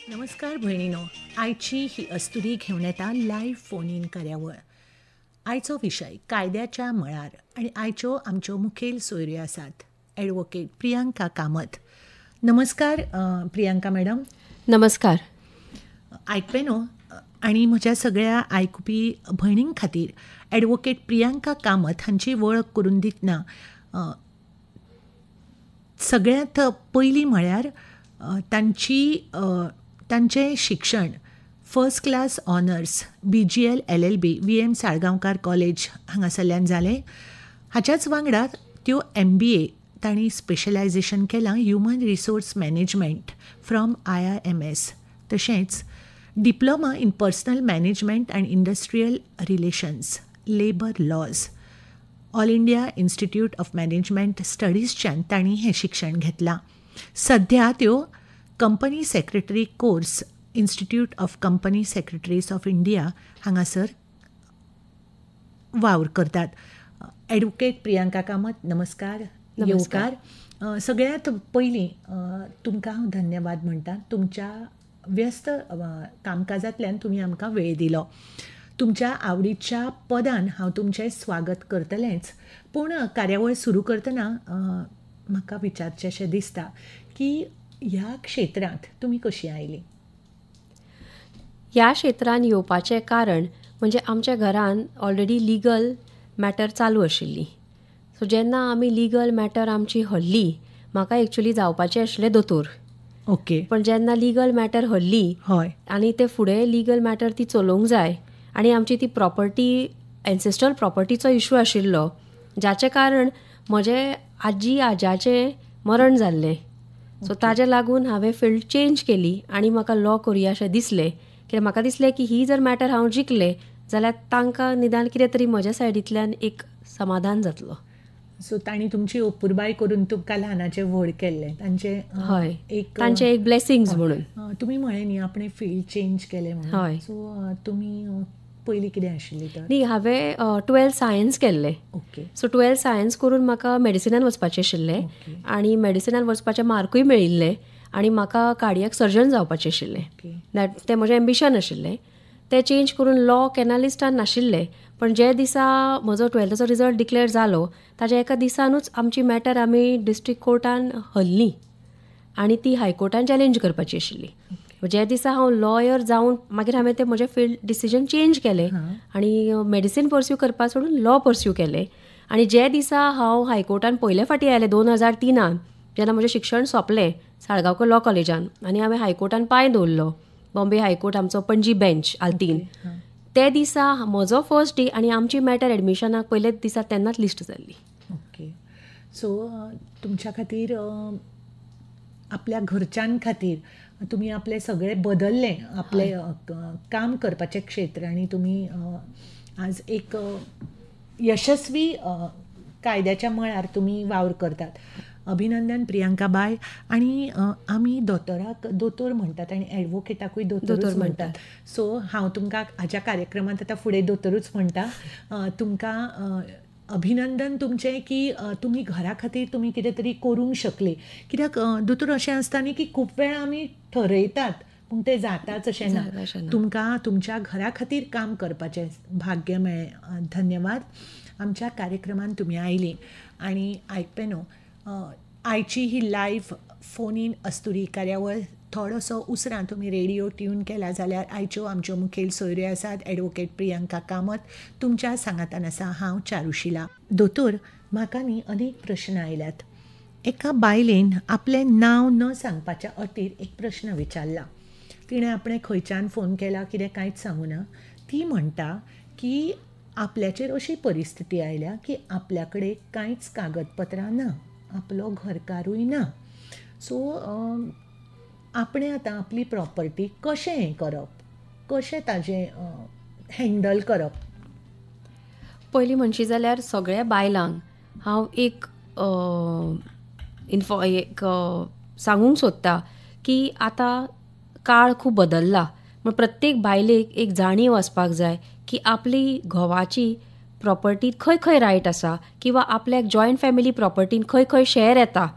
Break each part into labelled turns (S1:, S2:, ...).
S1: नमस्कार भयणीनो, आयची ही अस्तुरी घेवन येता लायव्ह फोन इन कार्यावळ. आयचो विशय कायद्याच्या मळार आनी आयच्यो आमच्यो मुखेल सोयऱ्यो आसात. ॲडवोकेट प्रियांका कामत. नमस्कार प्रियांका मॅडम.
S2: नमस्कार.
S1: आयकपे न्हू, आनी म्हज्या सगळ्या आयकुपी भयणीं खातीर ॲडवोकेट प्रियांका कामत हांची वळख करून दितना सगळ्यांत पयलीं म्हळ्यार तांचें शिक्षण first class honours BGL LLB VM Salgaonkar college हांगासरल्यान जालें. हाच्याच वांगडा त्यो MBA तांणी स्पेशलायझेशन केलां human resource management from IIMS. तशेंच diploma in personal management and industrial relations labour laws all India institute of management स्टडीजच्यान तांणी हें शिक्षण घेतलां. सध्या त्यो company secretary course institute of company secretaries of India हांगासर वावर करतात. ॲडवोकेट प्रियांका कामत, नमस्कार. येवकार. सगळ्यांत पयलीं तुमकां हांव धन्यवाद म्हणटा. तुमच्या व्यस्त कामकाजांतल्यान तुमी आमकां वेळ दिलो. तुमच्या आवडीच्या पदान हांव तुमचें स्वागत करतलेंच, पूण कार्यावळ सुरू करतना म्हाका विचारचेंशें दिसता की ह्या क्षेत्रांत तुमी कशी आयली?
S2: ह्या क्षेत्रांत येवपाचें कारण म्हणजे आमच्या घरान ऑलरेडी लिगल मॅटर चालू आशिल्ली. सो जेन्ना आमी लिगल मॅटर आमची हल्ली, म्हाका एक्चुली जावपाचें आशिल्लें दोतोर.
S1: ओके.
S2: पण जेन्ना लिगल मॅटर हल्ली
S1: हय
S2: आनी ते फुडें लिगल मॅटर ती चलोवंक जाय आनी आमची ती प्रॉपर्टी एन्सेस्ट्रल प्रॉपर्टीचो इशू आशिल्लो, जाचें कारण म्हजे आजी आज्याचें मरण जाल्लें. सो ताजे लागून हांवें फिल्ड चेंज केली आनी म्हाका लॉ करुया अशें दिसलें. कित्याक म्हाका दिसलें की ही जर मॅटर हांव जिखलें जाल्यार तांकां निदान कितें तरी म्हज्या सायडींतल्यान एक समाधान जातलो.
S1: सो तांणी तुमची ओपुरबाय करून तुमकां ल्हानाचें व्हड केल्लें.
S2: हय, तांचें एक ब्लेसिंग्स म्हणून.
S1: तुमी म्हळें न्ही आपणें फिल्ड चेंज केलें म्हणून.
S2: हय.
S1: सो तुमी पयलीं कितें आशिल्ली तर?
S2: न्ही, हांवें 12th सायन्स केल्लें.
S1: ओके.
S2: सो 12th सायन्स करून म्हाका मेडिसिनान वचपाचें आशिल्लें आनी मेडिसिनान वचपाचें मार्कूय मेळिल्लें आनी म्हाका कार्डियाक सर्जन जावपाचें आशिल्लें. तें म्हजें एम्बिशन आशिल्लें. तें चेंज करून लॉ कॅनालिस्टान नाशिल्लें. पण जे दिसा म्हजो 12थचो रिजल्ट डिक्लेअर जालो ताच्या एका दिसानूच आमची मॅटर आमी डिस्ट्रिक्ट कोर्टान हल्ली आनी ती हायकोर्टान चॅलेंज करपाची आशिल्ली. जे दिसा हांव लॉयर जावन मागीर हांवें तें म्हजें फिल्ड डिसिजन चेंज केलें आनी मेडिसीन परस्यू करपा सोडून लॉ परस्यू केलें. आनी जे दिसा हांव हायकोर्टान पयले फावटी आयलें 2003 जेन्ना म्हजें शिक्षण सोंपलें साळगांवकर लॉ कॉलेजान आनी हांवें हायकोर्टान पांय दवरलो, बॉम्बे हायकोर्ट आमचो पणजी बेंच आल्तीन, ते दिसा म्हजो फर्स्ट डे आनी आमची मॅटर एडमिशनाक पयले दिसा तेन्नाच लिस्ट जाल्ली.
S1: ओके. सो तुमच्या खातीर आपल्या घरच्यां खातीर तुमी आपलें सगळें बदललें, आपलें काम करपाचें क्षेत्र, आनी तुमी आज एक यशस्वी कायद्याच्या मळार तुमी वावर करतात. अभिनंदन प्रियांका बाय. आनी आमी दोतोराक दोतोर म्हणटात आनी ॲडवोकेटाकूय दोतोर म्हणटात. सो हांव तुमकां हाज्या कार्यक्रमांत आतां फुडें दोतोरूच म्हणटा. तुमकां अभिनंदन तुमचें की तुमी घरा खातीर तुमी कितें तरी करूंक शकले. कित्याक दोतोर अशें आसता न्ही की खूब वेळ आमी ठरयतात पूण तें जाताच अशें ना. तुमकां तुमच्या घरा खातीर काम करपाचें भाग्य मेळ्ळें. धन्यवाद. आमच्या कार्यक्रमांत तुमी आयलीं. आनी आयकपे न्हू, आयची ही लायव्ह फोन इन अस्तुरी कार्यावळ थोडोसो उसरां तुमी रेडिओ ट्यून केला जाल्यार आयच्यो आमच्यो मुखेल सोयऱ्यो आसात. ॲडवोकेट प्रियांका कामत तुमच्या सांगातान आसा. हांव चारुशिला. दोतोर, म्हाका न्ही अनेक प्रश्न आयल्यात. एका बायलेन आपलें नांव न सांगपाच्या अटीर एक प्रश्न विचारला. तिणें आपणें खंयच्यान फोन केला कितें कांयच सांगूं ना. ती म्हणटा की आपल्याचेर अशी परिस्थिती आयल्या की आपल्या कडेन कांयच कागदपत्रां ना, आपलो घरकारूय ना. सो आपणें आतां आपली प्रॉपर्टी कशें हें करप, कशें ताजें हँडल करप?
S2: पयलीं म्हणशी जाल्यार सगळ्या बायलांक हांव एक सांगूंक सोदता की आतां काळ खूब बदलला. म्हण प्रत्येक बायलेक एक जाणीव आसपाक जाय की आपली घोवाची प्रॉपर्टीत खंय खंय रायट आसा, किंवा आपल्याक जॉयंट फॅमिली प्रॉपर्टीन खंय खंय शेअर येता,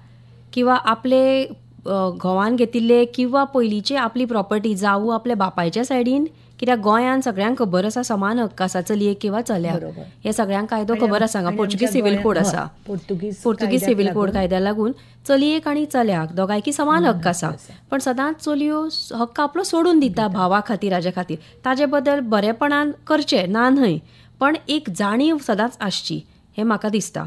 S2: किंवा आपले घोवान घेतिल्ले किंवा पयलींचे आपली प्रॉपर्टी जावं आपल्या बापायच्या सायडीन, कित्याक गोंयान सगळ्यांक खबर आसा समान हक्क आसा चलयेक किंवा चल्याक. हे सगळ्यांक कायदो खबर आसा, पोर्चुगीज सिव्हील कोड आसा. पोर्तुगीज सिव्हील कोड कायद्या लागून चलयेक आनी चल्याक दोगांयकी समान हक्क आसा. पण सदांच चलयो हक्क आपलो सोडून दिता भावा खातीर, हाज्या खातीर. ताजे बद्दल बरेपणान करचें ना न्हय, पण एक जाणीव सदांच आसची हें म्हाका दिसता.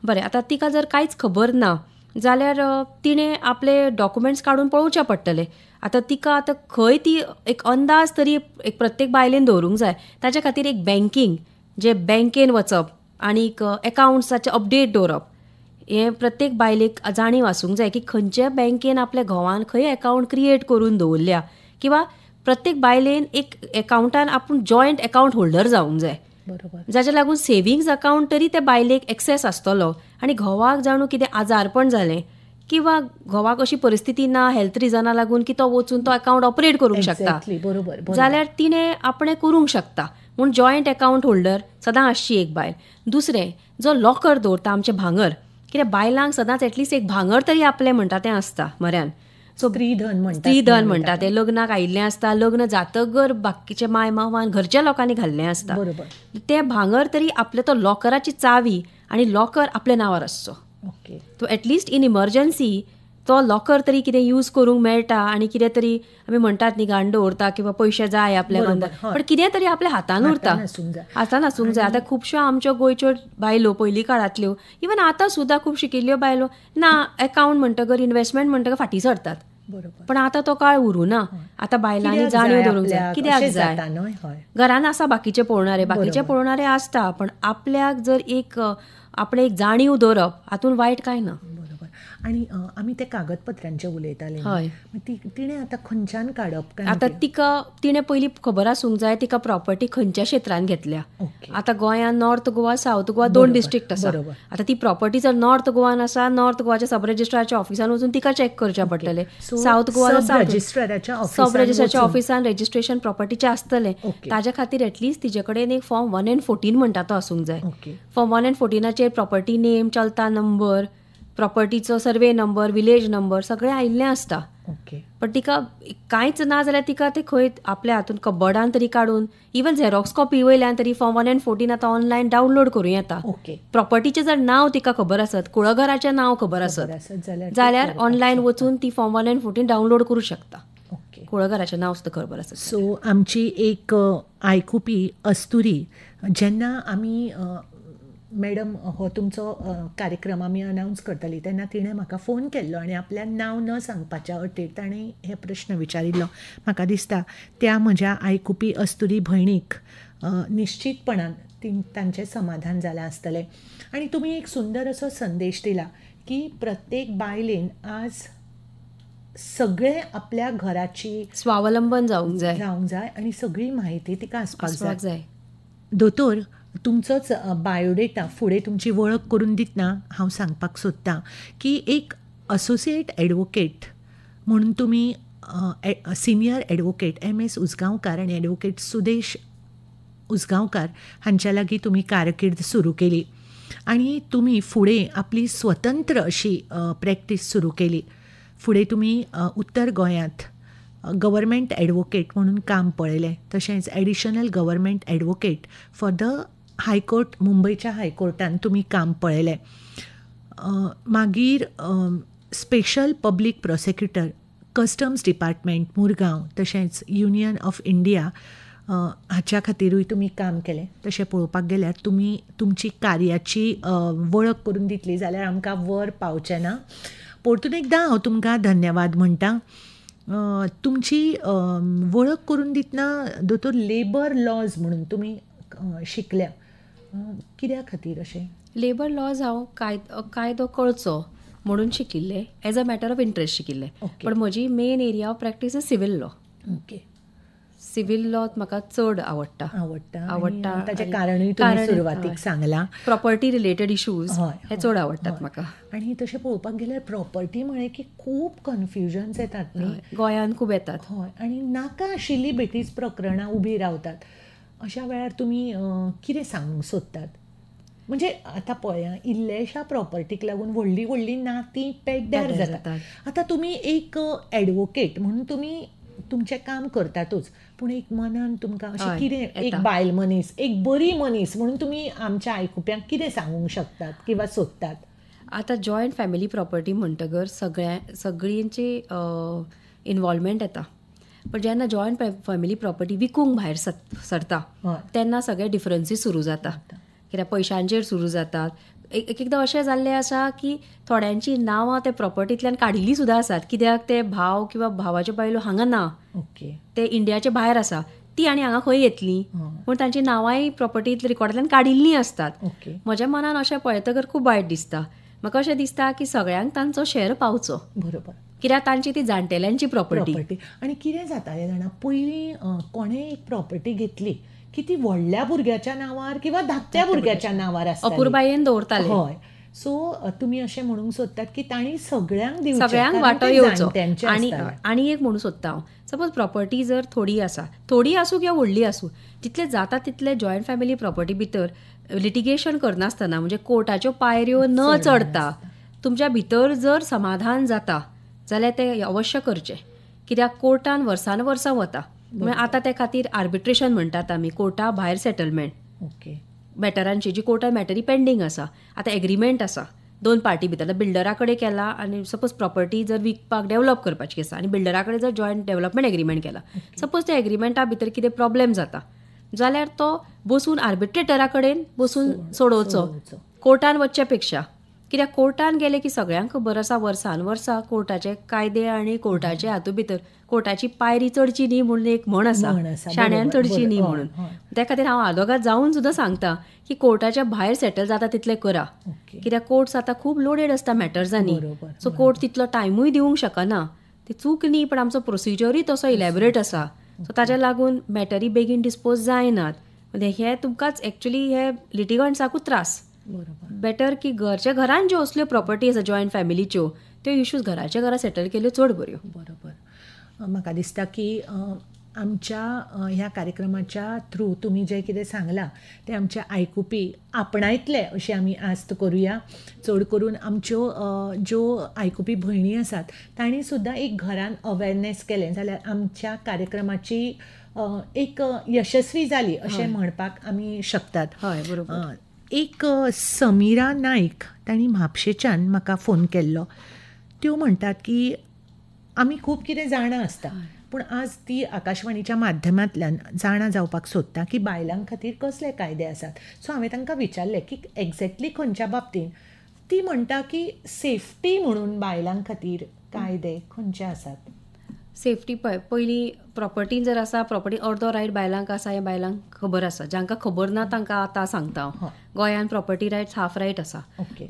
S2: बरें, आतां तिका जर कांयच खबर ना जाल्यार तिणें आपले डॉक्युमेंट्स काडून पळोवचे पडटले. आतां तिका आतां खंय ती एक अंदाज तरी एक प्रत्येक बायलेन दवरूंक जाय. ताच्या खातीर एक बँकींग, जे बँकेन वचप आनीक एकावंट्साचें अपडेट दवरप, हें प्रत्येक बायलेक जाणीव आसूंक जाय की खंयच्या बँकेन आपल्या घोवान खंय अकावंट क्रिएट करून दवरल्या, किंवा प्रत्येक बायलेन एक एकावंटान आपूण जॉयंट अकावंट होल्डर जावंक जाय. जाच्या लागून सेविंग्स अकावंट तरी त्या बायलेक एक्सेस आसतलो. आनी घोवाक जाणू कितें आजारपण जालें किंवा घोवाक अशी परिस्थिती ना हेल्थ रिजना लागून की तो वचून तो अकावंट ऑपरेट करूंक शकता, जाल्यार तिणें आपणें करूंक शकता. म्हूण जॉयंट अकावंट होल्डर सदां आसची एक बायल. दुसरें, जो लॉकर दवरता आमचें भांगर, कित्याक बायलांक सदांच एटलिस्ट एक भांगर तरी आपलें म्हणटा तें आसता म्हऱ्यान. स्त्रीधन म्हणटा तें लग्नाक आयिल्लें आसता, लग्न जातकर बाकीचे माय मावान घरच्या लोकांनी घाल्लें आसता. तें भांगर तरी आपले, तो लॉकराची चावी आनी लॉकर आपल्या नांवार आसचो. तो एटलिस्ट इन इमर्जन्सी तो लॉकर तरी कितें यूज करूंक मेळटा. आनी कितें तरी आमी म्हणटात न्ही, गांड दवरता किंवा पयशे जाय आपल्या बंदार, पण कितें तरी आपल्या हातान उरता, हातान आसूंक जाय. आतां खुबश्यो आमच्यो गोंयच्यो बायलो पयलीं काळांतल्यो, इवन आतां सुद्दां खूब शिकिल्ल्यो बायलो ना अकावंट म्हणटकर, इन्व्हेस्टमेंट म्हणटकर फाटीं सरतात. पण आतां तो काळ उरूं ना. आतां बायलांनी जाणीव दवरूंक जाय कित्याक जाय. घरान आसा बाकीचे पळोवणारे आसता, पण आपल्याक जर एक आपणे एक जाणीव दवरप, हातून वायट कांय ना.
S1: आनी आमी ते कागदपत्रांचे उलयताले, तिणें आतां खंयच्यान काडप?
S2: आतां तिणें पयलीं खबर आसूंक जाय तिका प्रॉपर्टी खंयच्या क्षेत्रांत घेतल्या. आतां गोंयान north Goa, south Goa 2 district आसा. आतां ती प्रॉपर्टी जर नॉर्थ गोवान आसा, नॉर्थ गोवाच्या सब रजिस्ट्रारच्या ऑफिसान वचून तिका चॅक करचें पडटलें. सावथ गोवा सब रजिस्ट्रारच्या ऑफिसान रजिस्ट्रेशन प्रॉपर्टीचें आसतलें. ताच्या खातीर एटलिस्ट तिचे कडेन एक फॉर्म 1/14 म्हणटा तो आसूंक जाय. फॉर्म 1/14 प्रॉपर्टी नेम, चलता नंबर, प्रॉपर्टीचो सर्वे नंबर, विलेज नंबर सगळें आयिल्लें आसता. पण तिका कांयच ना जाल्यार तिका ते खंय आपल्या हातून कबर्डान तरी काडून, इवन झेरॉक्स कॉपी वयल्यान तरी फॉर्म 1/14 आतां ऑनलायन डावनलोड करूं येता. प्रॉपर्टीचें जर नांव तिका खबर आसत, कुळघराचें नांव खबर आसत जाल्यार ऑनलायन वचून ती फॉर्म 1/14 डावनलोड करूं शकता. कुळघराचें नांव सुद्दां खबर आसत.
S1: सो आमची एक आयकुपी अस्तुरी, जेन्ना आमी मॅडम हो तुमचो कार्यक्रम आमी अनावन्स करताली तेन्ना तिणें म्हाका फोन केल्लो आनी आपल्यान नांव न सांगपाच्या अटेर ताणें हे प्रश्न विचारिल्लो. म्हाका दिसता त्या म्हज्या आयकुपी अस्तुरी भयणीक निश्चितपणान तांचें समाधान जालें आसतलें. आनी तुमी एक सुंदर असो संदेश दिला की प्रत्येक बायलेन आज सगळे आपल्या घराची
S2: स्वावलंबन जावंक
S1: जाय आनी सगळी म्हायती तिका आसपाक जाय. दोतोर, तुमचोच बायोडेटा फुडें तुमची वळख करून दितना हांव सांगपाक सोदतां की एक असोसिएट एडवोकेट म्हणून तुमी सिनियर एडवोकेट MS उसगांवकार आनी एडवोकेट सुदेश उसगांवकार हांच्या लागीं तुमी कारकीर्द सुरू केली आनी तुमी फुडें आपली स्वतंत्र अशी प्रॅक्टीस सुरू केली. फुडें तुमी उत्तर गोंयांत गव्हर्मेंट एडवोकेट म्हणून काम पळयलें, तशेंच additional government advocate for the high court, मुंबयच्या हायकोर्टान तुमी काम पळयलें. मागीर special public prosecutor, customs department Murgaon, तशेंच युनियन ऑफ इंडिया हाच्या खातीरूय तुमी काम केलें. तशें पळोवपाक गेल्यार तुमी तुमची कार्याची वळख करून दितली जाल्यार आमकां वर पावचें ना. परतून एकदां हांव तुमकां धन्यवाद म्हणटां. तुमची वळख करून दितना दोतोर लेबर लॉज म्हणून तुमी शिकल्या, कित्या खातीर अशें?
S2: लेबर लॉज हांव कायदो कळचो म्हणून शिकिल्लें, as a matter of interest शिकिल्लें. पण म्हजी main area of practice is civil law. Civil law म्हाका चड आवडटा.
S1: ताचें कारणूय तुमी सुरवातीक सांगलां.
S2: प्रॉपर्टी रिलेटेड इश्यूज हे चड आवडटात म्हाका.
S1: आनी तशें पळोवपाक गेल्यार प्रॉपर्टी म्हळें की खूब कन्फ्युजन्स येतात न्ही,
S2: गोंयान खूब येतात.
S1: हय, आनी नाका आशिल्लीं बेठीच प्रकरणां उबी रावतात. अशा वेळार तुमी कितें सांगूंक सोदतात? म्हणजे आतां पळय इल्लेशा प्रॉपर्टीक लागून व्हडली व्हडली नातीं पेड्ड्यार जातात. आतां तुमी एक एडवोकेट म्हणून तुमी तुमचें काम करतातूच, पूण एक मनान तुमकां अशें कितें एक बायल मनीस, एक बरी मनीस म्हणून तुमी आमच्या आयकुप्यांक कितें सांगूंक शकतात किंवा सोदतात?
S2: आतां जॉयंट फॅमिली प्रॉपर्टी म्हणटगर सगळींची इनवॉल्वमेंट येता. पण जेन्ना जॉयंट फॅमिली प्रॉपर्टी विकूंक भायर सरता तेन्ना सगळे डिफरन्सीस सुरू जाता. कित्याक पयशांचेर सुरू जातात. एकदां अशें जाल्लें आसा की थोड्यांची नांवां ते प्रॉपर्टींतल्यान काडिल्लीं सुद्दां आसात, कित्याक ते भाव किंवा भावाच्यो बायलो हांगा ना, ते इंडियाचे भायर आसा, ती आनी हांगा खंय येतलीं पूण तांची नांवांय प्रॉपर्टी रिकॉर्डांतल्यान काडिल्लीं असतात. म्हज्या मनान अशें पळयतकर खूब वायट दिसता. म्हाका अशें दिसता की सगळ्यांक तांचो शेअर पावचो.
S1: बरोबर.
S2: कित्याक तांची ती जाणटेल्यांची प्रॉपर्टी.
S1: आनी कितें जातालें जाणा, पयलीं कोणें एक प्रॉपर्टी घेतली की ती व्हडल्या भुरग्याच्या नांवार किंवा धाकट्या भुरग्याच्या नांवार आसताली.
S2: अपुरबायेन दवरताले.
S1: हय. सो तुमी अशें म्हणूंक सोदतात की तांणी
S2: सगळ्यांक वांटो येवचो. आनी एक म्हणूं सोदता हांव, सपोज प्रॉपर्टी जर थोडी आसूं किंवा व्हडली आसूं, जितले जाता तितले जॉयंट फॅमिली प्रॉपर्टी भितर लिटिगेशन करनासतना, म्हणजे कोर्टाच्यो पायऱ्यो न चडता तुमच्या भितर जर समाधान जाता जाल्यार ते अवश्य करचें. कित्याक कोर्टान वर्सान वर्सां वता. आतां ते खातीर आर्बिट्रेशन म्हणटात आमी, कोर्टा भायर सेटलमेंट मॅटरांची, जी कोर्टान मॅटरी पेंडींग आसा. आतां एग्रीमेंट आसा दोन पार्टी भितर, बिल्डरा कडेन केला आनी सपोज प्रॉपर्टी जर विकपाक डेवलप करपाची आसा आनी बिल्डरा कडेन जर जॉयंट डेवलपमेंट एग्रीमेंट केला, सपोज त्या एग्रीमेंटा भितर कितें प्रॉब्लेम जाता जाल्यार तो बसून आर्बिट्रेटरा कडेन बसून सोडोवचो, कोर्टान वचचे पेक्षा. कित्याक कोर्टान गेले की सगळ्यांक खबर आसा वर्सान वर्सां कोर्टाचे कायदे आनी कोर्टाचे हातूंत भितर कोर्टाची पायरी चडची न्ही म्हणून एक म्हण आसा, शाण्यान चडची न्ही म्हणून. त्या खातीर हांव आदोगाद जावन सुद्दां सांगता की कोर्टाच्या भायर सेटल जाता तितलें करा. कित्याक कोर्ट्स आतां खूब लोडेड आसता मॅटर्सांनी, सो कोर्ट तितलो टायमूय दिवंक शकना. ती चूक न्ही, पण आमचो प्रोसिजरूय तसो इलॅबोरेट आसा. सो ताच्या लागून मॅटरी बेगीन डिस्पोज जायनात. हे तुमकांच एक्चुली हे लिटिगंट्साकूच त्रास. बेटर की घरच्या घरान ज्यो असल्यो प्रॉपर्टी आसा जॉयंट फॅमिलीच्यो, त्यो इश्यूज घराच्या घरा सेटल केल्यो चड बऱ्यो.
S1: बरोबर. म्हाका दिसता की आमच्या ह्या कार्यक्रमाच्या थ्रू तुमी जें कितें सांगलां तें आमच्या आयकुपी आपणायतले अशी आमी आस्त करुया. चड करून आमच्यो ज्यो आयकुपी भयणी आसात तांणी सुद्दां एक घरान अवेरनेस केलें जाल्यार आमच्या कार्यक्रमाची एक यशस्वी जाली अशें म्हणपाक आमी शकतात.
S2: हय, बरोबर.
S1: एक समिरा नायक तांणी म्हापशेच्यान म्हाका फोन केल्लो. त्यो म्हणटात की आमी खूब कितें जाणा आसता, पूण आज ती आकाशवाणीच्या माध्यमांतल्यान जाणा जावपाक सोदता की बायलां खातीर कसले कायदे आसात. सो हांवें तांकां विचारलें की एक्झॅक्टली खंयच्या बाबतींत. ती म्हणटा की सेफ्टी म्हणून बायलां खातीर कायदे खंयचे आसात.
S2: सेफ्टी पयलीं प्रॉपर्टी जर आसा, प्रॉपर्टी अर्दो रायट बायलांक आसा हें बायलांक खबर आसा. जांकां खबर ना तांकां आतां सांगता हांव. गोंयान प्रॉपर्टी रायट्स हाफ रायट आसा.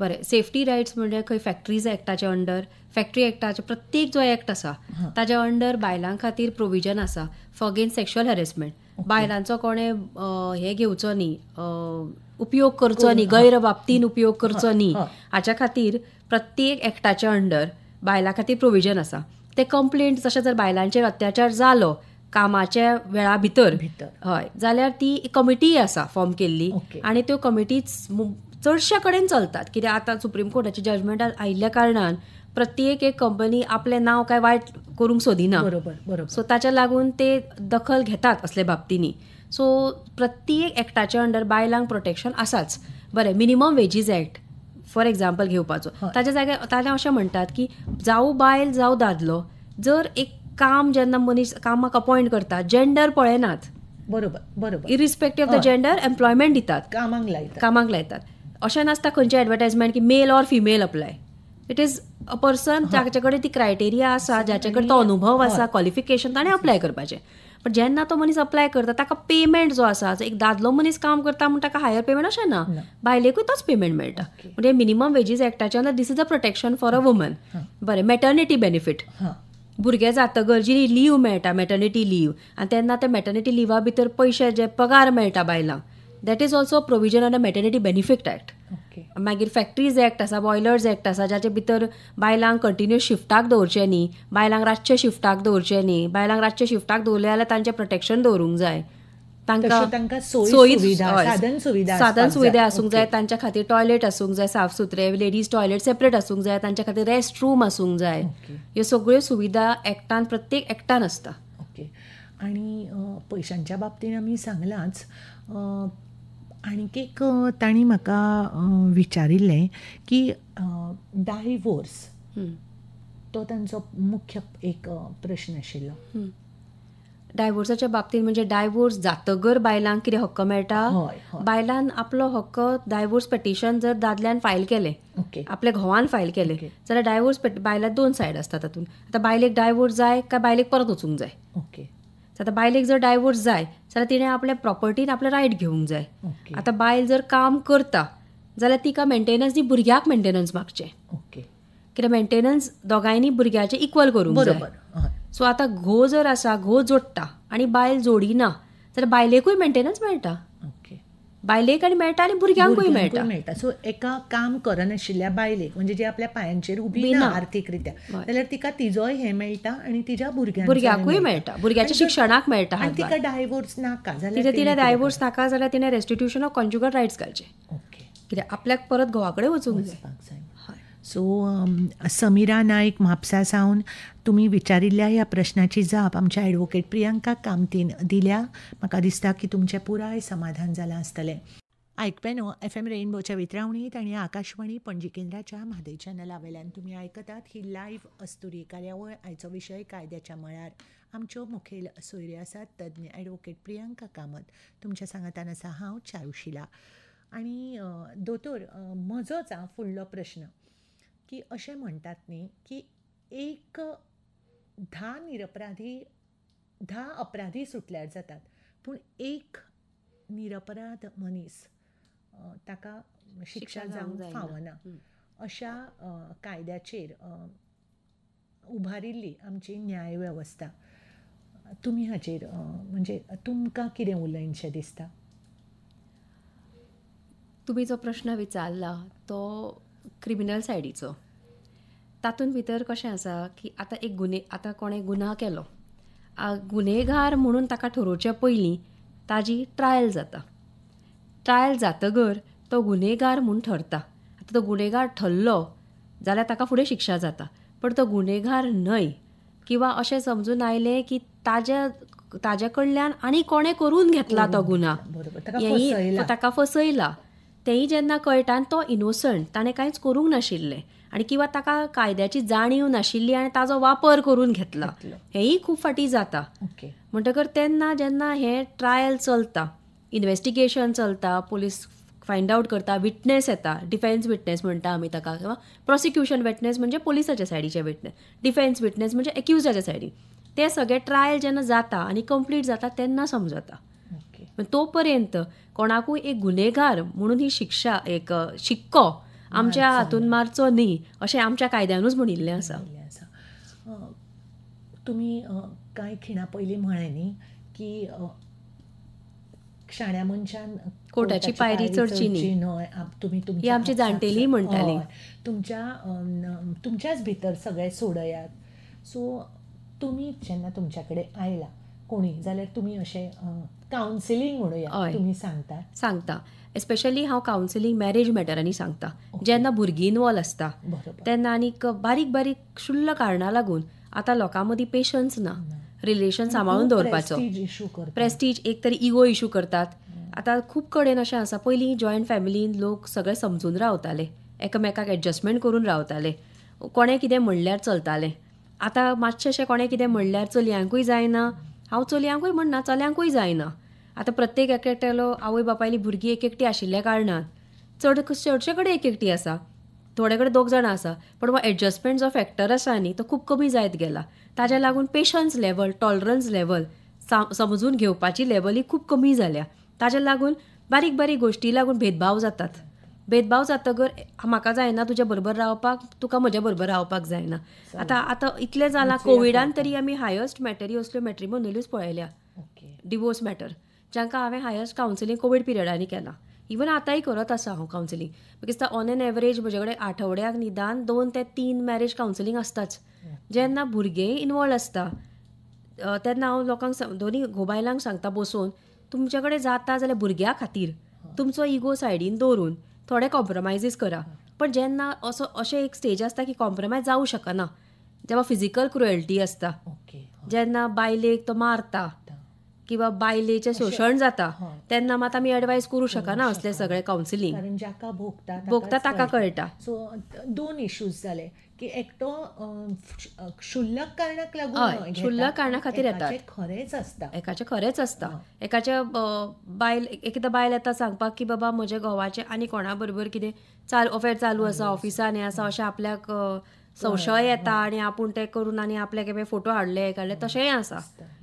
S2: बरें. सेफ्टी रायट्स म्हणजे खंय फॅक्टरीज एक्टाचे अंडर, फॅक्टरी एक्टाचे प्रत्येक जो एक्ट आसा ताच्या अंडर बायलां खातीर प्रोविजन आसा फॉर अगेन्स्ट सेक्शुअल हॅरेसमेंट. बायलांचो कोणें हे घेवचो न्ही, उपयोग करचो न्ही, गैर बाबतीन उपयोग करचो न्ही, हाच्या खातीर प्रत्येक एक्टाच्या अंडर बायलां खातीर प्रोविजन आसा. ते कंप्लेंट जशें जर बायलांचेर अत्याचार जालो कामाच्या वेळा भितर, हय, जाल्यार ती कमिटी आसा फॉर्म केल्ली आनी त्यो कमिटी चडशे कडेन चलतात. कित्याक आतां सुप्रीम कोर्टाची जजमेंट आयिल्ल्या कारणान प्रत्येक एक कंपनी आपलें नांव काय वायट करूंक सोदिना.
S1: बरोबर.
S2: सो ताच्या लागून ते दखल घेतात असले बाबतींनी. सो प्रत्येक एक्टाच्या अंडर बायलांक प्रोटेक्शन आसाच. बरें. Minimum wages act for example घेवपाचो. ताच्या जाग्यार ताणें अशें म्हणटात की जावं बायल जावं दादलो, जर एक काम जेन्ना मनीस कामाक अपॉयंट करतात जेंडर पळयनात. बरोबर. Irrespective of the gender employment दितात, कामाक लायतात. अशें नासता खंयचे एडवर्टायजमेंट की male or female apply. It is a person जाचे कडेन ती क्रायटेरिया आसा, जाचे कडेन तो अनुभव आसा, क्वॉलिफिकेशन, ताणें अप्लाय करपाचें. पण जेन्ना तो मनीस अप्लाय करता ताका पेमेंट जो आसा, एक दादलो मनीस काम करता म्हणून ताका हायर पेमेंट अशें ना, बायलेकूय तोच पेमेंट मेळटा. म्हणजे मिनिमम वेजीस एक्टाच्या under this is a protection for a woman. बरें. मॅटर्निटी बेनिफीट, भुरगें जातकर जी लीव मेळटा मॅटर्निटी लीव, आनी तेन्ना ते मॅटर्निटी लिवा भितर पयशे जे पगार मेळटा बायलांक, that is also provision under maternity benefit act. मागीर फॅक्टरीज एक्ट आसा, बॉयलर्स एक्ट आसा, जाचे भितर बायलांक कंटिन्युअस शिफ्टाक दवरचे न्ही, बायलांक रातचे शिफ्टाक दवरचे न्ही. बायलांक रातचे शिफ्टाक दवरले जाल्यार तांचें प्रोटेक्शन दवरूंक जाय.
S1: तांकां सोयी सुविधा
S2: साधन सुविधा आसूंक जाय, तांच्या खातीर टॉयलेट आसूंक जाय साफ सुथरे, लेडीज टॉयलेट सेपरेट आसूंक जाय, तांच्या खातीर रेस्ट रूम आसूंक जाय. ह्यो सगळ्यो सुविधा एकठांय प्रत्येक एकठांय आसता.
S1: ओके. आनी पयशांच्या बाबतींत आमी सांगलांच. आनीक एक तांणी म्हाका विचारिल्लें की डायवोर्स तो तांचो मुख्य एक प्रश्न आशिल्लो.
S2: डायवोर्साच्या बाबतींत म्हणजे डायवोर्स जातगर बायलांक कितें हक्क मेळटा. बायलान आपलो हक्क डायवोर्स पेटिशन जर दादल्यान फायल केलें, आपल्या घोवान फायल केलें, जाल्यार डायवोर्स बायलाक 2 सायड आसता तातूंत. आतां बायलेक डायवोर्स जाय काय बायलेक परत वचूंक जाय.
S1: ओके.
S2: आतां बायलेक जर डायवोर्स जाय जाल्यार तिणें आपल्या प्रॉपर्टीन आपले रायट घेवंक जाय. आतां बायल जर काम करता जाल्यार तिका मेंटेनन्स दी भुरग्याक मेंटेनन्स मागचें.
S1: ओके.
S2: कित्याक मेंटेनन्स दोगांयनी भुरग्याचें इक्वल करूंक जाय. सो आतां घो जर आसा, घो जोडटा आनी बायल जोडिना जाल्यार बायलेकूय मेंटेनन्स मेळटा. बायलेक आनी मेळटा आनी भुरग्यांकूय मेळटा.
S1: सो एका काम करनाशिल्ल्या बायलेक म्हणजे जी आपल्या पांयांचेर उबी ना आर्थीकरित्या जाल्यार तिका तिजोय हें मेळटा आनी तिच्या
S2: भुरग्याकूय मेळटा, भुरग्याच्या शिक्षणाक मेळटा.
S1: आनी तिका डायवोर्स नाका
S2: जाल्यार तिला डायवोर्स नाका जाल्यार तिणें रेस्टिट्यूशन ऑफ कॉन्जुगल रायट्स घालचे.
S1: ओके.
S2: कित्याक आपल्याक परत घोवा कडेन वचूंक जाय.
S1: सो समिरा नायक म्हापसा सावन तुमी विचारिल्ल्या ह्या प्रश्नाची जाप आमच्या एडवोकेट प्रियांका कामतीन दिल्या. म्हाका दिसता की तुमचें पुराय समाधान जालां आसतलें. आयकप्यानो, FM रेनबोच्या वितरावणीत आनी आकाशवाणी पणजी केंद्राच्या म्हादय चॅनला वयल्यान तुमी आयकतात ही लायव्ह अस्तुरी कार्यावळ. आयचो विशय कायद्याच्या मळार. आमच्यो मुखेल सोयऱ्यो आसात तज्ञ एडवोकेट प्रियांका कामत. तुमच्या सांगातान आसा हांव चारुशिला. आनी दोतोर, म्हजोच फुडलो प्रश्न की अशें म्हणटात न्ही की 10 अपराधी सुटल्यार जातात पूण एक निरपराध मनीस ताका शिक्षा जावंक फावना. अशा कायद्याचेर उबारिल्ली आमची न्याय वेवस्था. तुमी हाचेर म्हणजे तुमकां कितें उलयनशें दिसता?
S2: तुमी जो प्रश्न विचारला तो क्रिमिनल सायडीचो. तातूंत भितर कशें आसा की आतां कोणें गुन्हा केलो, गुन्हेगार म्हणून ताका ठरोवच्या पयलीं ताजी ट्रायल जाता. ट्रायल जातगर तो गुन्हेगार म्हूण ठरता. आतां तो गुन्हेगार ठरलो जाल्यार ताका फुडें शिक्षा जाता. पण तो गुन्हेगार न्हय किंवा अशें समजून आयलें की ताजे कडल्यान आनी कोणें करून घेतला तो गुन्हा, ताका फसयला, तेंय जेन्ना कळटा आनी तो इनोसंट, ताणें कांयच करूंक नाशिल्लें आनी किंवा ताका कायद्याची जाणीव नाशिल्ली आनी ताजो वापर करून घेतला, हेंय खूब फावटी जाता. म्हणटकर तेन्ना जेन्ना हें ट्रायल चलता, इन्व्हेस्टिगेशन चलता, पुलीस फायंड आवट करता, विटनेस येता, डिफेन्स विटनेस म्हणटा आमी ताका, किंवा प्रॉसिक्युशन विटनेस म्हणजे पुलिसाच्या सायडीचे विटनेस, डिफेन्स विटनेस म्हणजे एक्युजाच्या सायडीन, ते सगळे ट्रायल जेन्ना जाता आनी कंप्लीट जाता तेन्ना समजता. तो पर्यंत कोणाकूय एक गुन्हेगार म्हणून ही शिक्षा एक शिक्को आमच्या हातून मारचो न्ही अशें आमच्या कायद्यानूच म्हणिल्लें आसा.
S1: तुमी कांय खिणा पयलीं म्हळें न्ही की शाण्या मनशान
S2: कोर्टाची पायरी चडची न्हय. तुमी आमची जाणटेली म्हणटाली
S1: तुमच्याच भितर सगळें सोडयात. सो तुमी जेन्ना तुमच्या कडेन आयला कोणी जाल्यार तुमी अशें कावन्सिलींग म्हणूया तुमी सांगता. एस्पेशली हांव कावन्सिलींग मॅरेज मॅटरांनी सांगता. जेन्ना भुरगीं इनवॉल्व आसता तेन्ना आनीक बारीक बारीक क्षुल्ल कारणां लागून आतां लोकां मदीं पेशन्स ना रिलेशन सांबाळून दवरपाचो. प्रेस्टीज एक तरी इगो इशू करतात. आतां खूब कडेन अशें आसा, पयलीं जॉयंट फॅमिलीन लोक सगळे समजून रावताले, एकामेकाक एडजस्टमेंट करून रावताले, कोणें कितें म्हणल्यार चलतालें. आतां मातशें अशें कोणें कितें म्हणल्यार चलयांकूय जायना, हांव चलयांकूय म्हणना, चल्यांकूय जायना. आतां प्रत्येक एकटेलो आवय बापायली भुरगीं एक एकटी आशिल्ल्या कारणान चडशे कडेन एक एकटी आसा, थोडे कडेन 2 जाणां आसा, पण हो एडजस्टमेंट जो फॅक्टर आसा न्ही तो खूब कमी जायत गेला. ताज्या लागून पेशन्स लेवल, टॉलरन्स लेवल, समजून घेवपाची लेवल ही खूब कमी जाल्या. ताज्या लागून बारीक बारीक गोश्टी लागून भेदभाव जातात. भेदभाव जातगर म्हाका जायना तुज्या बरोबर रावपाक, तुका म्हज्या बरोबर रावपाक जायना. आतां इतलें जालां, कोविडान तरी आमी हायस्ट मॅटरी असल्यो मॅट्रिमोनियल्स पळयल्या, डिवोर्स मॅटर, जांकां हांवें हायस्ट कावन्सिलींग कोवीड पिरियडांनी केलां. इवन आतांय करत आसा हांव counselling, because on an average म्हजे कडेन आठवड्याक निदान 2 ते 3 मॅरेज कावन्सिलींग आसताच. जेन्ना भुरगेंय इनवॉल्व आसता तेन्ना हांव लोकांक दोनी घोबायलांक सांगता बसून
S2: तुमचे कडेन जाता जाल्यार भुरग्या खातीर तुमचो इगो सायडीन दवरून थोडे कॉम्प्रमायजीस करा. पण जेन्ना अशें एक स्टेज आसता की कॉम्प्रमायज जावं शकना, जेव्हा फिजिकल क्रुएल्टी आसता, जेन्ना बायलेक तो मारता किंवा बायलेचें शोशण जाता, तेन्ना मात आमी एडवायस करूं शकना असलें सगळें कावन्सिलींग.
S1: कारण जाका
S2: भोगता ताका कळटा.
S1: सो 2 इश्यूज जाले की एकटो क्षुल्लक कारणाक लागून
S2: हय, क्षुल्लक कारणां खातीर येतात.
S1: एकाचें
S2: खरेंच आसता. एकाचे बायल एकदां बायल येता सांगपाक की बाबा म्हज्या घोवाचें आनी कोणा बरोबर कितें अफेर चालू आसा, ऑफिसान हें आसा, अशें आपल्याक संशय येता आनी आपूण तें करून आनी आपल्याक हे फोटो हाडले तशेंय आसा.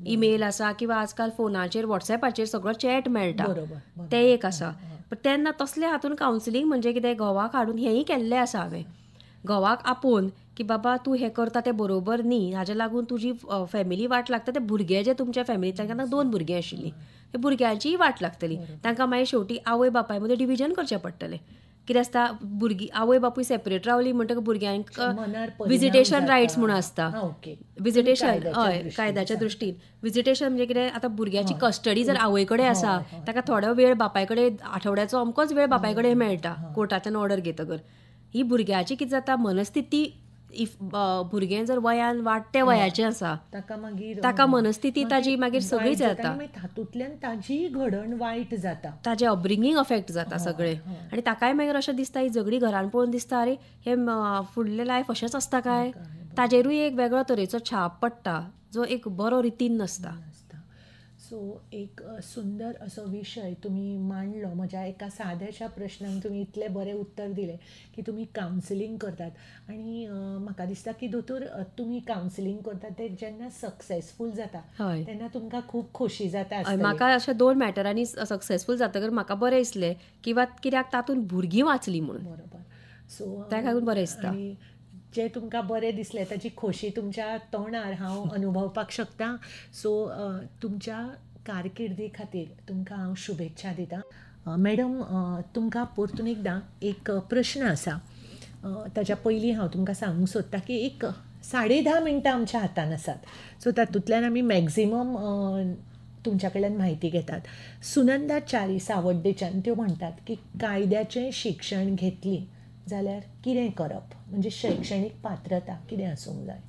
S2: ईमेल आसा किंवा आजकाल फोनाचेर वॉट्सॅपाचेर सगळो चॅट मेळटा, तें एक आसा. पण तेन्ना तसल्या हातून कावन्सिलींग म्हणजे कितें, घोवाक हाडून हेंय केल्लें आसा हांवें. घोवाक आपोवन की बाबा तूं हें करता तें बरोबर न्ही, हाज्या लागून तुजी फॅमिली वाट लागता. ते भुरगे जे तुमच्या फॅमिलींतल्यान, तांकां 2 भुरगीं आशिल्लीं, ते भुरग्यांचीय वाट लागतली. तांकां मागीर शेवटी आवय बापाय मदीं डिविजन करचें पडटलें. कितें आसता, भुरगीं आवय बापूय सेपरेट रावली म्हणटकच भुरग्यांक विजिटेशन रायट्स म्हणून आसता. विजिटेशन हय, कायद्याच्या दृश्टीन विजिटेशन म्हणजे कितें, आतां भुरग्याची कस्टडी जर आवय कडेन आसा, ताका थोडो वेळ बापाय कडेन, आठवड्याचो अमकोच वेळ बापाय कडेन मेळटा कोर्टाच्यान ऑर्डर घेतकर. ही भुरग्याची कितें जाता मनस्थिती, इफ भुरगें जर वयान वाडटे वयाचें आसा ताका मनस्थिती ताजी मागीर सगळीच येता.
S1: तातूंतल्यान ताजी घडण वायट जाता,
S2: ताजें अपब्रिंगींग अफेक्ट जाता सगळें. आनी ताकाय मागीर अशें दिसता, ही झगडी घरान पळोवन दिसता, अरे हे फुडलें लायफ अशेंच आसता काय. ताजेरूय एक वेगळो तरेचो छाप पडटा, जो एक बरो रितीन नासता.
S1: सो एक सुंदर असो विशय तुम्ही मांडलो. म्हज्या एका साद्याशा प्रश्नांक तुम्ही इतलें बरें उत्तर दिलें की तुमी कावन्सिलींग करतात. आनी म्हाका दिसता की दोतोर तुमी कावन्सिलींग करतात ते जेन्ना सक्सेसफूल जाता तेन्ना तुमकां खूब खोशी जाता.
S2: म्हाका अशें 2 मॅटरांनी सक्सेसफूल जातकर म्हाका बरें दिसलें, कित्याक तातूंत भुरगीं वाचलीं म्हणून.
S1: बरोबर. सो
S2: त्या खातीर बरें दिसता.
S1: जे तुमकां बरें दिसलें ताची खोशी तुमच्या तोंडार हांव अनुभवपाक शकता. सो तुमच्या कारकिर्दी खातीर तुमकां हांव शुभेच्छा दितां. मॅडम, तुमकां परतून एकदां एक प्रश्न आसा. ताच्या पयलीं हांव तुमकां सांगूंक सोदतां की एक 10.5 मिनटां आमच्या हातान आसात. सो तातूंतल्यान आमी मॅक्झिमम तुमच्या कडल्यान म्हायती घेतात. सुनंदा च्यारी सावड्डेच्यान त्यो म्हणटात की कायद्याचें शिक्षण घेतलीं जाल्यार कितें करप, म्हणजे शैक्षणीक पात्रता कितें आसूंक जाय.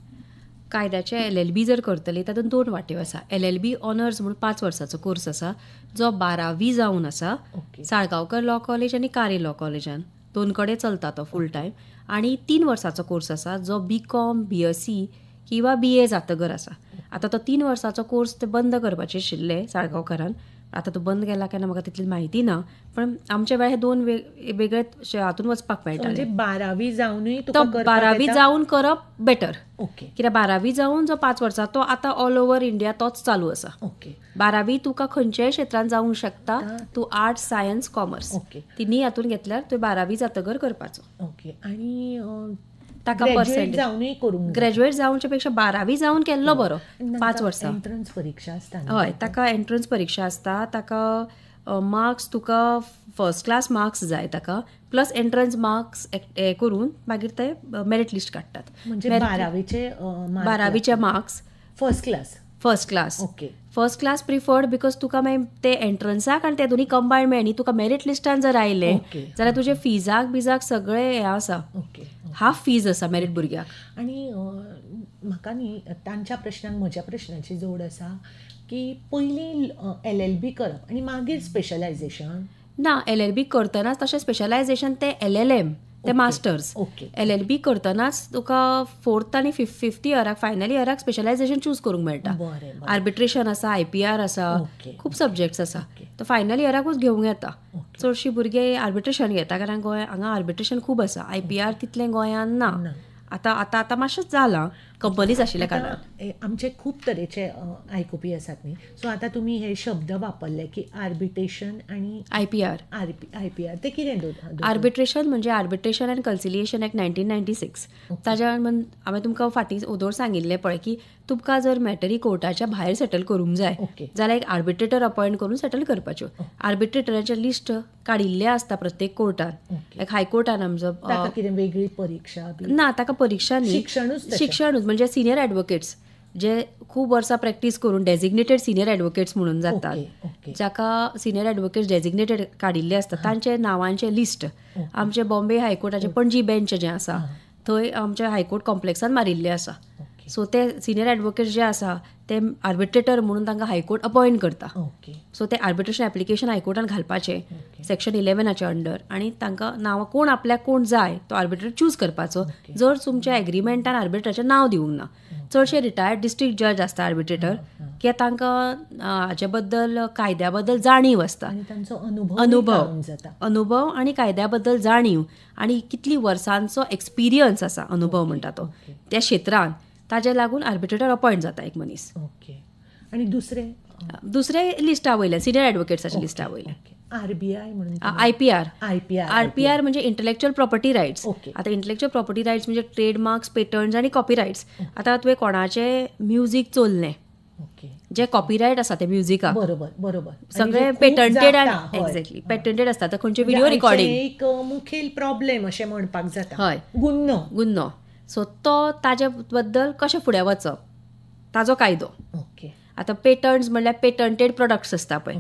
S2: कायद्याचे LLB जर करतली तातूंत 2 वाट्यो आसा. LLB ऑनर्स म्हणून 5 वर्साचो कोर्स आसा, जो 12वी जावन आसा. साळगांवकर लॉ कॉलेज आनी कारे लॉ कॉलेजान 2 कडेन चलता तो फूल टायम. आनी 3 वर्साचो कोर्स आसा, जो BCom, BSc किंवा BA जातगर आसा. आतां तो 3 वर्साचो कोर्स ते बंद करपाचे आशिल्ले साळगांवकरान. आतां तो बंद केला केन्ना म्हाका तितली म्हायती ना, पण आमच्या वेळार 2 वेगळे हातून वचपाक मेळटालें.
S1: 12वी जावनूय
S2: तो 12वी जावन करप बेटर. कित्याक 12वी जावन जो 5 वर्सां तो आतां ऑल ओव्हर इंडिया तोच चालू आसा. 12वी तुका खंयच्याय क्षेत्रांत जावंक शकता. तूं आर्ट्स, सायन्स, कॉमर्स तिनी हातून घेतल्यार तुवें 12वी जातकर करपाचो.
S1: आनी
S2: ताका पर्सेंटेज ग्रॅज्युएट जावचे पेक्षा 12वी जावन केल्लो बरो. 5 वर्सां
S1: एंट्रन्स परीक्षा आसता.
S2: हय, ताका एंट्रन्स परीक्षा आसता. ताका मार्क्स तुका फर्स्ट क्लास मार्क्स जाय ताका, प्लस एंट्रन्स मार्क्स हे करून मागीर ते मेरिट लिस्ट काडटात.
S1: म्हणजे 12वीचे
S2: marks
S1: first
S2: class preferred, because तुका मागीर ते एंट्रन्साक आनी ते दोनी कंबायन मेळ्ळी. तुका मेरिट लिस्टान जर आयले जाल्यार तुजे फिजाक बिजाक सगळे हे आसा, हाफ फीज आसा मेरिट भुरग्याक.
S1: आनी म्हाका न्ही तांच्या प्रश्नांक म्हज्या प्रश्नाची जोड आसा की पयलीं LLB करप आनी मागीर स्पेशलायझेशन.
S2: ना, LLB करतनाच तशें स्पेशलायझेशन ते LLM ते मास्टर्स. LLB करतनाच तुका 4th आनी 5th इयराक फायनल इयराक स्पेशलायझेशन चूज करूंक मेळटा. आर्बिट्रेशन आसा, IPR आसा, खूब सब्जेक्ट्स आसा. तो फायनल इयराकूच घेवंक येता. चडशीं भुरगे आर्बिट्रेशन घेता, कारण हांगा आर्बिट्रेशन खूब आसा. IPR तितलें गोंयान ना. आतां मातशें जालां, कंपनीज आशिल्ल्या कारणान.
S1: आमचे खूब तरेचे आयकुपी आसात न्ही. सो आतां तुमी हे शब्द वापरले की आर्बिट्रेशन आनी IPR ते कितें?
S2: आर्बिट्रेशन म्हणजे आर्बिट्रेशन अँड कन्सिलिएशन एक्ट 1996. ताज्या हांवें तुमकां फाटीं उदोर सांगिल्लें पळय की तुमकां जर मॅटरी कोर्टाच्या भायर सेटल करूंक जाय जाल्यार एक आर्बिट्रेटर अपॉयंट करून सेटल करपाच्यो. आर्बिट्रेटराचे लिस्ट काडिल्ले आसता प्रत्येक कोर्टान. एक हायकोर्टान आमचो
S1: वेगळी परीक्षा
S2: ना, ताका परीक्षा न्ही, शिक्षणूच म्हणजे सिनियर एडवोकेट्स जे खूब वर्सां प्रॅक्टीस करून डेजिग्नेटेड सिनियर एडवोकेट्स म्हणून जातात, जाका सिनियर एडवोकेट्स डेजिग्नेटेड काडिल्ले आसता तांचे नांवांचे लिस्ट आमचे बॉम्बे हायकोर्टाचे पणजी बेंच जे आसा थंय आमच्या हायकोर्ट कॉम्प्लेक्सान मारिल्ले आसा. सो ते सिनियर एडवोकेट्स जे आसा ते आर्बिट्रेटर म्हणून तांकां हायकोर्ट अपॉयंट करता. सो ते आर्बिट्रेशन एप्लिकेशन हायकोर्टान घालपाचें सेक्शन 11 अंडर, आनी तांकां नांव कोण आपल्याक कोण जाय तो आर्बिट्रेटर चूज करपाचो जर तुमच्या एग्रीमेंटान आर्बिट्रेटराचें नांव दिवंक ना. चडशे रिटायर्ड डिस्ट्रिक्ट जज आसता आर्बिट्रेटर, कित्याक तांकां हाचे बद्दल कायद्या बद्दल जाणीव आसता, अनुभव आनी कायद्या बद्दल जाणीव आनी कितली वर्सांचो एक्सपिरियन्स आसा अनुभव म्हणटा तो त्या क्षेत्रांत, ताजे लागून आर्बिट्रेटर अपॉयंट जाता एक मनीस.
S1: आनी
S2: दुसरे लिस्टा वयले सिनियर एडवोकेट्साच्या लिस्टा वयले
S1: RBI म्हणून
S2: IPR म्हणजे इंटलेक्च्युअल प्रॉपर्टी रायट्स. आतां इंटलेक्च्युअल प्रॉपर्टी रायट्स म्हणजे ट्रेडमार्क्स, पेटंट्स आनी कॉपीरायट्स. आतां तुवें कोणाचें म्युजीक चोल्लें, जे कॉपीरायट आसा ते म्युजिकाक
S1: बरोबर
S2: सगळे पेटंटेड आनी एक्झॅक्टली पेटंटेड आसता. खंयचे व्हिडिओ रिकॉर्डिंग
S1: एक मुखेल प्रॉब्लेम अशें म्हणपाक जाता.
S2: हय, गुन्नो. सो तो ताजे बद्दल कशें फुडें वचप ताजो कायदो. आतां पेटंट्स म्हणल्यार पेटंटेड प्रोडक्ट्स आसता पळय.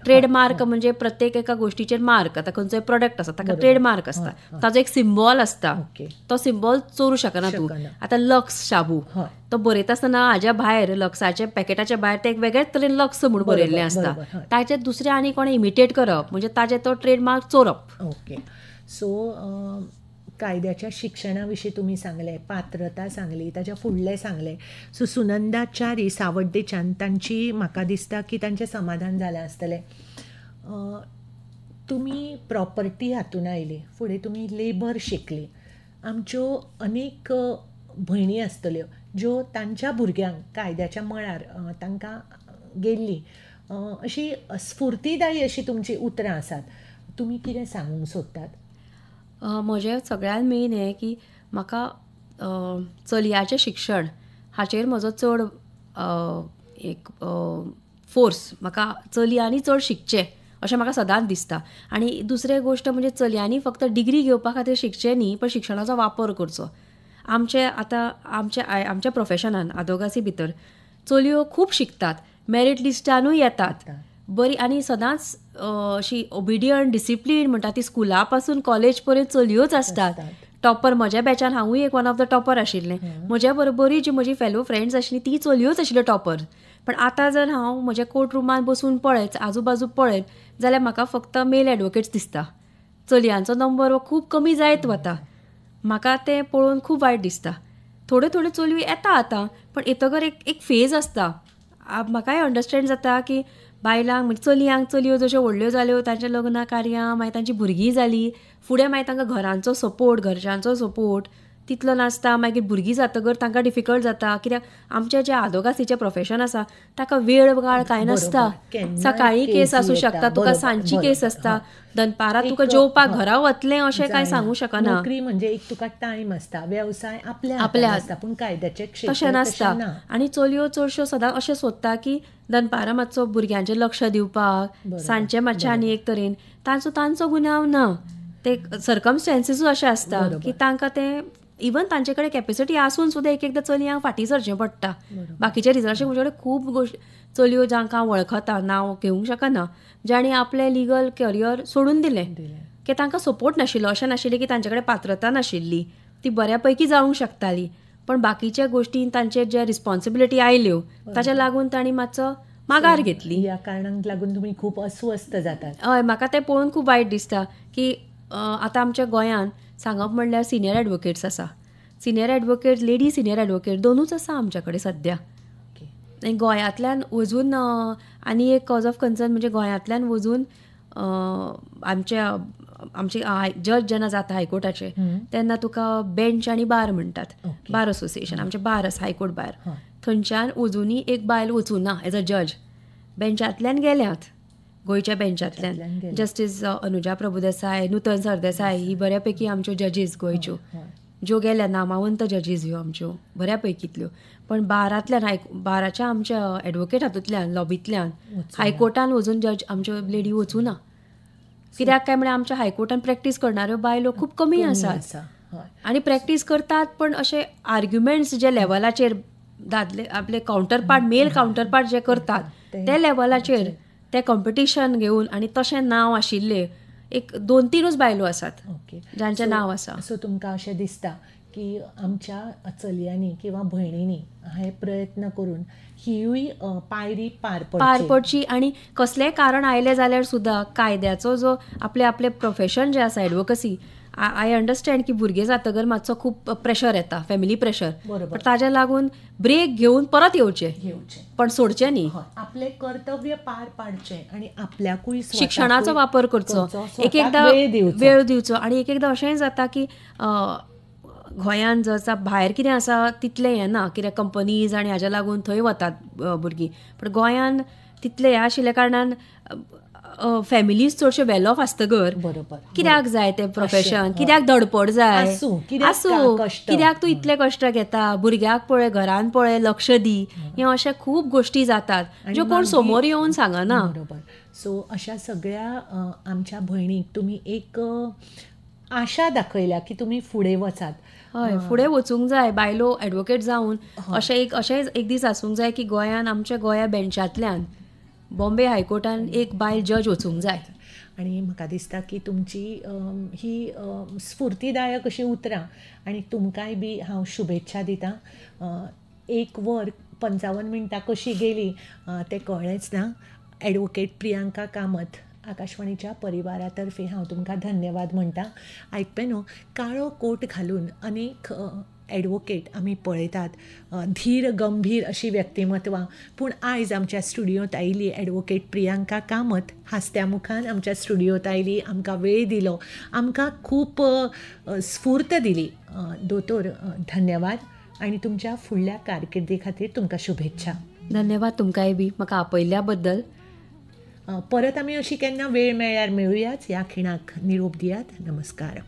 S2: ट्रेडमार्क म्हणजे प्रत्येक एका गोष्टीचेर मार्क, आतां खंयचोय प्रोडक्ट आसा ताका ट्रेडमार्क आसता, ताजो एक सिम्बॉल आसता, तो सिम्बॉल चोरूं शकना तूं. आतां लक्स शाबू तो बरयता आसतना हाज्या भायर लक्साच्या पॅकेटाच्या भायर ते एक वेगळेच तरेन लक्स म्हणून बरयल्लें आसता, ताचे दुसरे आनी कोणें इमिटेट करप म्हणजे ताजे तो ट्रेडमार्क चोरप.
S1: सो कायद्याच्या शिक्षणा विशीं तुमी सांगले, पात्रता सांगली, ताच्या फुडलें सांगलें. सो सुनंदा च्यारी सावड्डेच्यान तांची म्हाका दिसता की तांचें समाधान जालें आसतलें. तुमी प्रॉपर्टी हातून आयली, फुडें तुमी लेबर शिकली. आमच्यो अनेक भयणी आसतल्यो ज्यो तांच्या भुरग्यांक कायद्याच्या मळार तांकां गेल्ली अशी स्फूर्तीदायी अशी तुमची उतरां आसात. तुमी कितें सांगूंक सोदतात?
S2: म्हजें सगळ्यान मेन हें की म्हाका चलयाचें शिक्षण हाचेर म्हजो चड एक फोर्स, म्हाका चलयांनी चड शिकचें अशें म्हाका सदांच दिसता. आनी दुसरी गोश्ट म्हणजे चलयांनी फक्त डिग्री घेवपा खातीर शिकचें न्ही, पण शिक्षणाचो वापर करचो. आमच्या प्रोफेशनान आदवोगासी भितर चलयो खूब शिकतात, मेरीट लिस्टानूय येतात बरी, आनी सदांच अशी ओबिडियंट डिसिप्लीन म्हणटा ती स्कुला पासून कॉलेज पर्यंत चलयोच आसतात. टॉपर म्हज्या बॅचान हांवूय एक वन ऑफ द टॉपर आशिल्लें. म्हज्या बरोबरी जी म्हजी फेलो फ्रेंड्स आशिल्लीं ती चलयोच आशिल्ल्यो टॉपर. पण आतां जर हांव म्हज्या कोर्ट रुमान बसून पळयत, आजूबाजू पळयत जाल्यार म्हाका फक्त मेल एडवोकेट्स दिसता. चलयांचो नंबर हो खूब कमी जायत वता. म्हाका तें पळोवन खूब वायट दिसता. थोड्यो चलयो येता आतां, पण येतगर एक फेज आसता. म्हाकाय अंडरस्टँड जाता की बायलांक म्हणजे चलयांक चलयो जश्यो व्हडल्यो जाल्यो तांच्या लग्ना कार्यां मागीर तांची भुरगीं जालीं, फुडें मागीर तांकां घरांचो सपोर्ट, घरच्यांचो सपोर्ट तितलो नासता. मागीर भुरगीं जातकर तांकां डिफिकल्ट जाता, कित्याक आमचें जें आदवोगासीचें प्रोफेशन आसा ताका वेळ काळ कांय नासता. सकाळी केस आसूं शकता, तुका सांजची केस आसता, दनपारां तुका जेवपाक घरा वतलें अशें कांय सांगूं शकना.
S1: नोकरी म्हणजे एक तुका टायम आसता, वेवसाय आपल्या आसता, पूण कायद्याचें क्षेत्र
S2: तशें नासता. आनी चलयो चडश्यो सदांच अशें सोदता की दनपारां मातसो भुरग्यांचेर लक्ष दिवपाक, सांजचें मातशें आनी एक तरेन तांचो गुन्यांव ना. ते सर्कमस्टेन्सीसूय अशें आसता की तांकां तें इवन तांचे कडेन कॅपेसिटी आसून सुद्दां एकदां चलयांक फाटीं सरचें पडटा. बाकीच्या रिजनाचे म्हजे कडेन खूब गोश्टी चलयो जांकां हांव वळखता, नांव घेवंक शकना, जाणी आपलें लिगल करियर सोडून दिलें की तांकां सपोर्ट नाशिल्लो. अशें नाशिल्लें की तांचे कडेन पात्रता नाशिल्ली, ती बऱ्या पैकी जावंक शकताली, पण बाकीच्या गोश्टीन तांचेर जे रिस्पॉन्सिबिलिटी आयल्यो ताच्या लागून तांणी मातसो माघार घेतली.
S1: ह्या कारणांक लागून तुमी खूब अस्वस्थ जातात.
S2: हय, म्हाका तें पळोवन खूब वायट दिसता की आतां आमच्या गोंयांत सांगप म्हणल्यार सिनियर एडवोकेट्स आसा, senior advocate, lady senior advocate दोनूच आसा आमच्या कडेन सद्या. गोंयांतल्यान वचून आनी एक कॉज ऑफ कन्सर्न म्हणजे गोंयांतल्यान वचून आमचे जज जेन्ना जाता हायकोर्टाचे तेन्ना तुका बेंच आनी बार म्हणटात, बार असोसिएशन, आमचे बार आसा हायकोर्ट बार, थंयच्यान अजुनूय एक बायल वचूना एज अ जज. बेंचांतल्यान गेल्यात, गोंयच्या बेंचांतल्यान जस्टीस अनुजा प्रभुदेसाय, नूतन सरदेसाय ही बऱ्यापैकी आमच्यो जजीस गोंयच्यो ज्यो गेल्या, नामावंत जजीस ह्यो आमच्यो बऱ्यापैकीतल्यो. पण बाराच्या आमच्या एडवोकेट हातूंतल्यान, लॉबींतल्यान हायकोर्टान वचून जज आमच्यो लेडी वचूना. कित्याक काय म्हळ्यार आमच्या हायकोर्टान प्रॅक्टीस करणाऱ्यो बायलो खूब कमी आसात. आनी प्रॅक्टीस करतात पण अशे आर्ग्युमेंट्स जे लेवलाचेर दादले आपले काउंटरपार्ट मेल काउंटरपार्ट जे करतात ते लेवलाचेर ते कॉम्पिटिशन घेवन आनी तशें नांव आशिल्ले एक 2-3 बायलो आसात जांचें नांव आसा.
S1: सो तुमकां अशें दिसता की आमच्या चलयांनी किंवा भयणींनी हे प्रयत्न करून हियूय पायरी पार
S2: पडची आनी कसलेंय कारण आयलें जाल्यार सुद्दां कायद्याचो जो आपले प्रोफेशन जें आसा एडवोकसी, आय अंडरस्टँड की भुरगे जातकर मातसो खूब प्रेशर येता, फॅमिली प्रेशर, पण ताज्या लागून ब्रेक घेवन परत येवचें पण सोडचें न्ही.
S1: आपले कर्तव्य पार पाडचें आनी आपल्याकूय
S2: शिक्षणाचो वापर करचो, एक एकदां वेळ दिवचो. आनी एक एकदां अशेंय जाता की गोंयांत जर भायर कितें आसा तितलें हें ना, कित्याक कंपनीज आनी हाज्या लागून थंय वतात भुरगीं, पण गोंयांत तितलें हें आशिल्ल्या कारणान फॅमिलीज चडश्यो वेल ऑफ आसतगर कित्याक जाय तें प्रोफेशन, कित्याक धडपड जाय आसूं, कित्याक तूं इतले कश्ट घेता, भुरग्याक पळय, घरान पळय, लक्ष दी, हे अशे खूब गोश्टी जातात ज्यो कोण समोर येवन सांगना.
S1: सो अशा सगळ्या आमच्या भयणीक तुमी एक आशा दाखयल्या की तुमी फुडें वचात.
S2: हय, फुडें वचूंक जाय, बायलो एडवोकेट जावन. अशेंच एक दीस आसूंक जाय की गोंयांत, आमच्या गोंया बेंचांतल्यान बॉम्बे हायकोर्टान एक बायल जज वचूंक जाय.
S1: आनी म्हाका दिसता की तुमची ही स्फूर्तीदायक अशी उतरां आनी तुमकांय बी हांव शुभेच्छा दितां. 1 वर 55 मिनटां कशी गेली तें कळ्ळेंच ना. एडवोकेट प्रियांका कामत, आकाशवाणीच्या परिवारातर्फे हांव तुमकां धन्यवाद म्हणटा. आयकपे न्हू, काळो कोट घालून अनेक एडवोकेट आमी पळयतात, धीर गंभीर अशी व्यक्तिमत्वां, पूण आयज आमच्या स्टुडियोंत आयिल्ली एडवोकेट प्रियांका कामत हास्त्या मुखान आमच्या स्टुडियोंत आयली, आमकां वेळ दिलो, आमकां खूब स्फूर्त दिली. दोतोर, धन्यवाद आनी तुमच्या फुडल्या कारकिर्दी खातीर तुमकां शुभेच्छा.
S2: धन्यवाद तुमकांय बी म्हाका आपयल्या बद्दल.
S1: परत आमी अशी केन्ना वेळ मेळ्ळ्यार मेळुयाच. ह्या खिणाक निरोप दियात. नमस्कार.